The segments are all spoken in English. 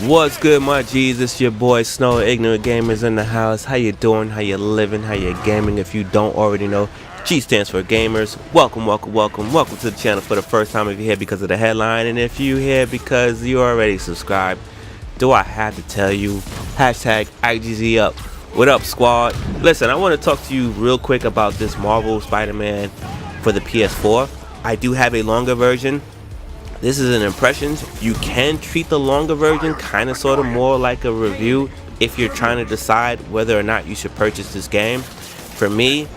What's good, my G's? It's your boy Snow, Ignorant Gamers in the house. How you doing? How you living? How you gaming? If you don't already know, G stands for Gamerz. Welcome to the channel for the first time if you're here because of the headline, and if you're here because you already subscribed. Do I have to tell you? Hashtag IGZ up. What up, squad? Listen, I want to talk to you real quick about this Marvel Spider-Man for the PS4. I do have a longer version. This is an Impressions. You can treat the longer version kind of sort of more like a review if you're trying to decide whether or not you should purchase this game. For me,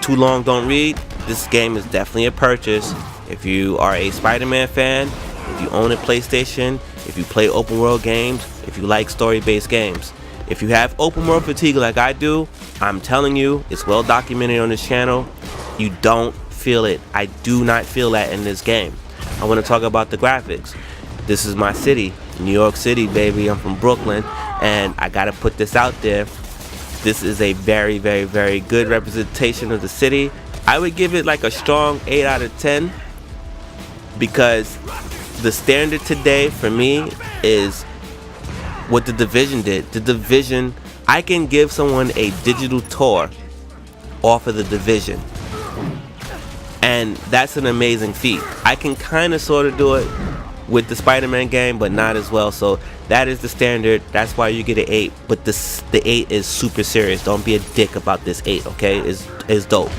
too long don't read. This game is definitely a purchase. If you are a Spider-Man fan, if you own a PlayStation, if you play open world games, if you like story-based games. If you have open world fatigue like I do, I'm telling you, it's well documented on this channel. You don't feel it. I do not feel that in this game. I want to talk about the graphics. This is my city, New York City, baby. I'm from Brooklyn, and I gotta put this out there. This is a very, very, very good representation of the city. I would give it like a strong 8 out of 10 because the standard today for me is what the Division did. The Division, I can give someone a digital tour off of the Division, and that's an amazing feat. I can kind of sort of do it with the Spider-Man game, but not as well. So that is the standard. That's why you get an 8. But the 8 is super serious. Don't be a dick about this 8, okay? It's dope.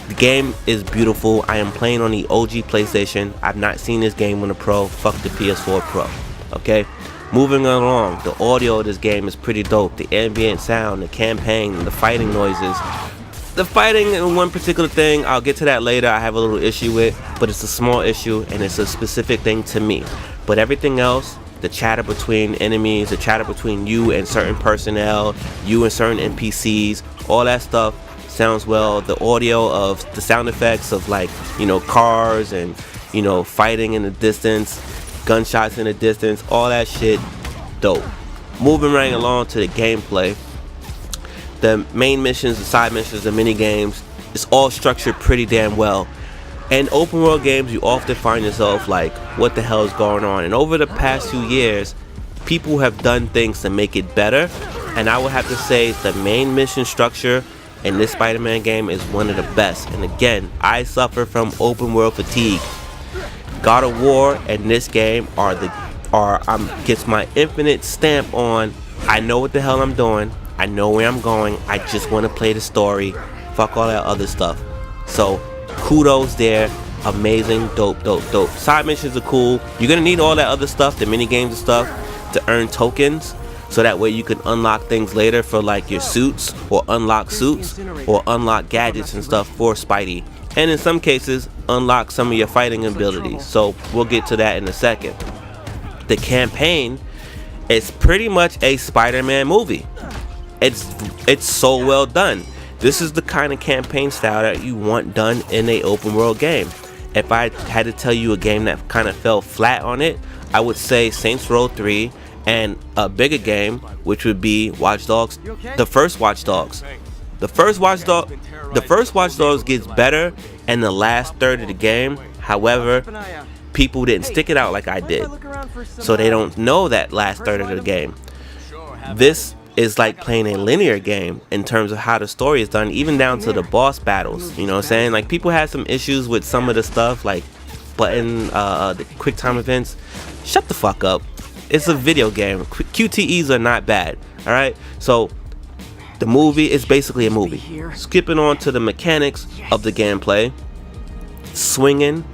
The game is beautiful. I am playing on the OG PlayStation. I've not seen this game on the Pro. Fuck the PS4 Pro, okay? Moving along, the audio of this game is pretty dope. The ambient sound, the campaign, the fighting noises. The fighting in one particular thing, I'll get to that later, I have a little issue with, but it's a small issue and it's a specific thing to me. But everything else, the chatter between enemies, the chatter between you and certain personnel, you and certain NPCs, all that stuff sounds well. The audio of the sound effects of, like, you know, cars and, you know, fighting in the distance, gunshots in the distance, all that shit, dope. Moving right along to the gameplay. The main missions, the side missions, the mini games, it's all structured pretty damn well. In open world games, you often find yourself like, what the hell is going on? And over the past few years, people have done things to make it better. And I would have to say the main mission structure in this Spider-Man game is one of the best. And again, I suffer from open world fatigue. God of War and this game gets my infinite stamp on. I know what the hell I'm doing. I know where I'm going. I just want to play the story. Fuck all that other stuff. So kudos there. Amazing. Dope. Side missions are cool. You're gonna need all that other stuff, the mini games and stuff, to earn tokens, so that way you can unlock things later for like your suits, or unlock suits, or unlock gadgets and stuff for Spidey, and in some cases unlock some of your fighting abilities. So we'll get to that in a second. The campaign is pretty much a Spider-Man movie. It's so well done. This is the kind of campaign style that you want done in a open world game. If I had to tell you a game that kind of fell flat on it, I would say Saints Row 3 and a bigger game, which would be Watch Dogs. The first Watch Dogs. The first Watch Dogs gets better in the last third of the game. However, people didn't stick it out like I did, so they don't know that last third of the game. This is like playing a linear game in terms of how the story is done, even down to the boss battles. You know what I'm saying? Like, people had some issues with some of the stuff, like button, the quick time events. Shut the fuck up. It's a video game. QTEs are not bad. All right. So the movie is basically a movie. Skipping on to the mechanics of the gameplay: swinging,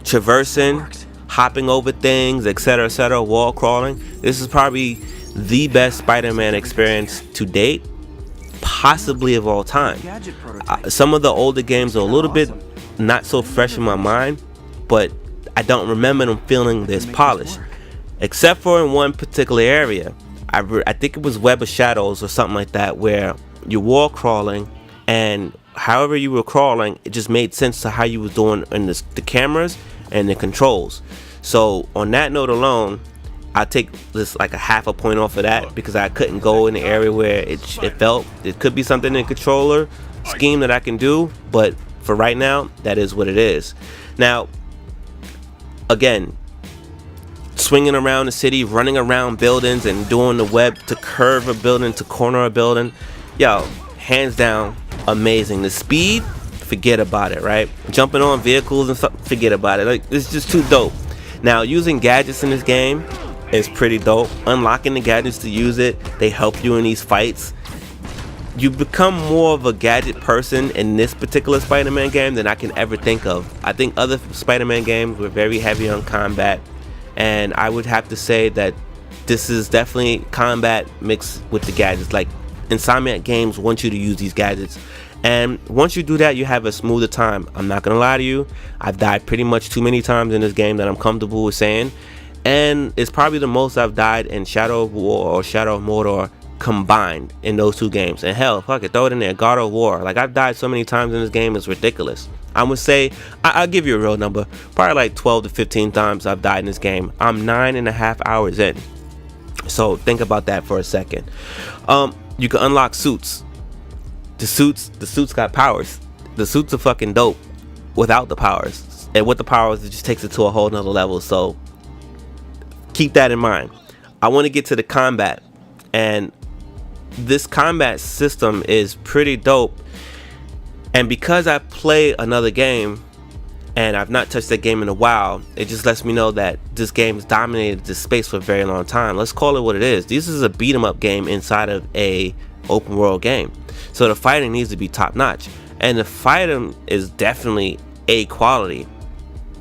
traversing, hopping over things, etc., wall crawling. This is probably the best Spider-Man experience to date, possibly of all time. Some of the older games are a little bit not so fresh in my mind, but I don't remember them feeling this polished, except for in one particular area. I think it was Web of Shadows or something like that, where you're wall crawling, and however you were crawling, it just made sense to how you was doing in the cameras and the controls. So on that note alone, I take this like a half a point off of that, because I couldn't go in the area where it felt. It could be something in the controller scheme that I can do, but for right now, that is what it is. Now, again, swinging around the city, running around buildings, and doing the web to curve a building, to corner a building. Yo, hands down, amazing. The speed, forget about it, right? Jumping on vehicles and stuff, forget about it. Like, it's just too dope. Now, using gadgets in this game is pretty dope. Unlocking the gadgets to use it, they help you in these fights. You become more of a gadget person in this particular Spider-Man game than I can ever think of. I think other Spider-Man games were very heavy on combat, and I would have to say that this is definitely combat mixed with the gadgets. Like, Insomniac Games want you to use these gadgets, and once you do that, you have a smoother time. I'm not gonna lie to you, I've died pretty much too many times in this game that I'm comfortable with saying, and it's probably the most I've died in Shadow of War or Shadow of Mordor combined in those two games. And hell, fuck it, throw it in there, God of War. Like, I've died so many times in this game, it's ridiculous. I would say, I'll give you a real number, probably like 12 to 15 times I've died in this game. I'm 9.5 hours in, so think about that for a second. You can unlock suits. The suits got powers. The suits are fucking dope without the powers, and with the powers, it just takes it to a whole nother level. So keep that in mind. I want to get to the combat, and this combat system is pretty dope. And because I play another game and I've not touched that game in a while, it just lets me know that this game has dominated this space for a very long time. Let's call it what it is. This is a beat 'em up game inside of a open world game, so the fighting needs to be top notch, and the fighting is definitely A quality.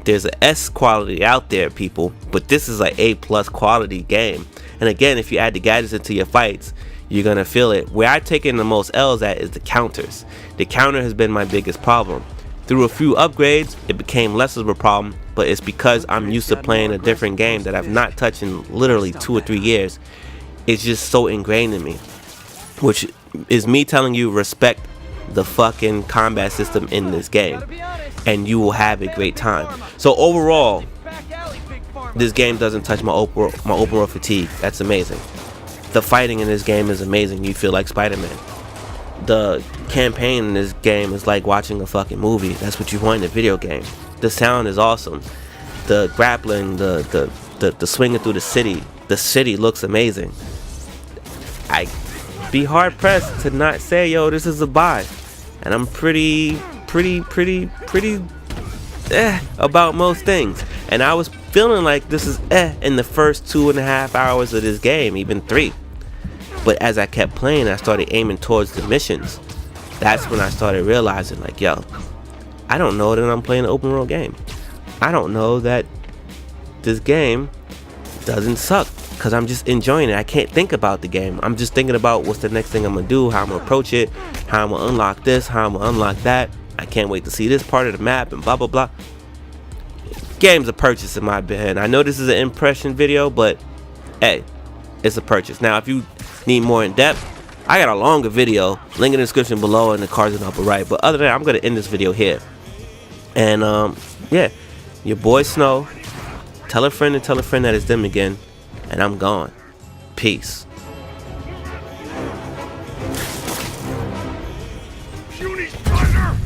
There's a S quality out there, people, but this is like A plus quality game. And again, if you add the gadgets into your fights, you're gonna feel it. Where I've taken the most L's at is the counters. The counter has been my biggest problem. Through a few upgrades, it became less of a problem, but it's because I'm used to playing a different game that I've not touched in literally 2 or 3 years. It's just so ingrained in me, which is me telling you, respect the fucking combat system in this game, and you will have a great time. So overall, this game doesn't touch my open world fatigue. That's amazing. The fighting in this game is amazing. You feel like Spider-Man. The campaign in this game is like watching a fucking movie. That's what you want in a video game. The sound is awesome. The grappling, the swinging through the city. The city looks amazing. I'd be hard pressed to not say, yo, this is a buy. And I'm pretty about most things. And I was feeling like this is in the first 2.5 hours of this game, even 3. But as I kept playing, I started aiming towards the missions. That's when I started realizing, like, yo, I don't know that I'm playing an open world game. I don't know that this game doesn't suck, because I'm just enjoying it. I can't think about the game. I'm just thinking about what's the next thing I'm gonna do, how I'm gonna approach it, how I'm gonna unlock this, how I'm gonna unlock that. I can't wait to see this part of the map and blah blah blah. Game's a purchase in my opinion. I know this is an impression video, but hey, it's a purchase. Now, if you need more in depth, I got a longer video, link in the description below and the cards in the upper right. But other than that, I'm gonna end this video here. And yeah, your boy Snow. Tell a friend and tell a friend that it's them again. And I'm gone. Peace. Puny spider!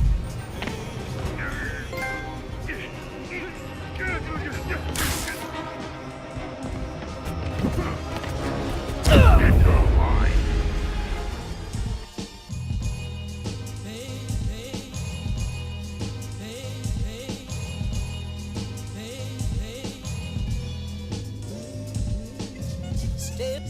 Step